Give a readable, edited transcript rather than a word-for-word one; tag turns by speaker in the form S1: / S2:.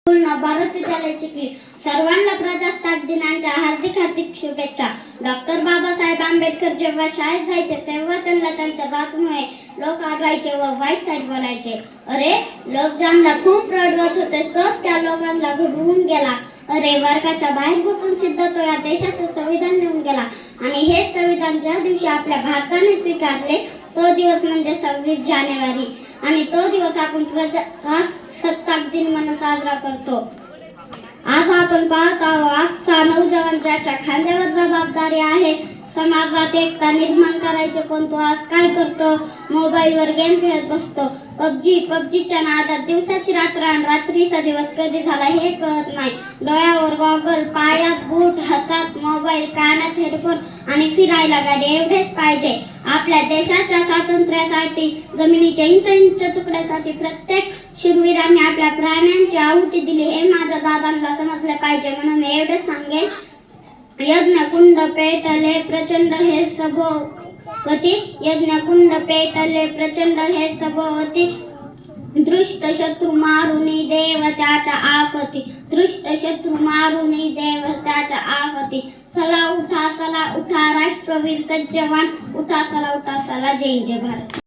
S1: पूर्ण भारत विद्यालय चिखली सर्वांना प्रजासत्ताक दिनाच्या हार्दिक हार्दिक शुभेच्छा। डॉक्टर बाबासाहेब आंबेडकर जेव्हा शाळेत जायचे तेव्हा त्यांना त्यांच्या जातीमुळे लोक आडवायचे व वाईट साईड बोलायचे। अरे लोक ज्यांना खूप रडवत होते तोच त्या लोकांना घडवून गेला। अरे वर्गाच्या बाहेर बसून सिद्ध तो या देशाचं संविधान लिहून गेला आणि हे संविधान ज्या दिवशी आपल्या भारताने स्वीकारले तो दिवस म्हणजे 26 जानेवारी आणि तो दिवस आपण प्रजासत्ताक दिन म्हणून साजरा करतो। आज आपण पाहत आहोत आजचा नौजवान ज्याच्या खांद्यावर जबाबदारी आहे समाजात एकता निर्माण करायचे, पण तो आज काय करतो? मोबाईलवर गेम खेळत बसतो। पबजीच्या नादात दिवसाची रात्र आणि रात्रीचा दिवस कधी झाला हे कळत नाही। डोळ्यावर गॉगल, पायात बूट, हातात मोबाईल, कानात हेडफोन आणि फिरायला गाडी एवढेच पाहिजे। आपल्या देशाच्या स्वातंत्र्यासाठी जमिनीच्या इंच इंच तुकड्यासाठी प्रत्येक शूरवीरांनी आपल्या प्राणांची आहुती दिली हे माझ्या दादांना समजले पाहिजे। म्हणून मी एवढेच सांगेन, यज्ञकुंड पेटले प्रचंड हे सभोवती, यज्ञकुंड पेटले प्रचंड हे सभोवती, दृष्ट शत्रू मारुनी देव त्याच्या आपती, दृष्ट शत्रू मारुनी देव त्याच्या आपती। चला उठा राष्ट्रवीर सज्जवान, उठा चला जय जय भारत।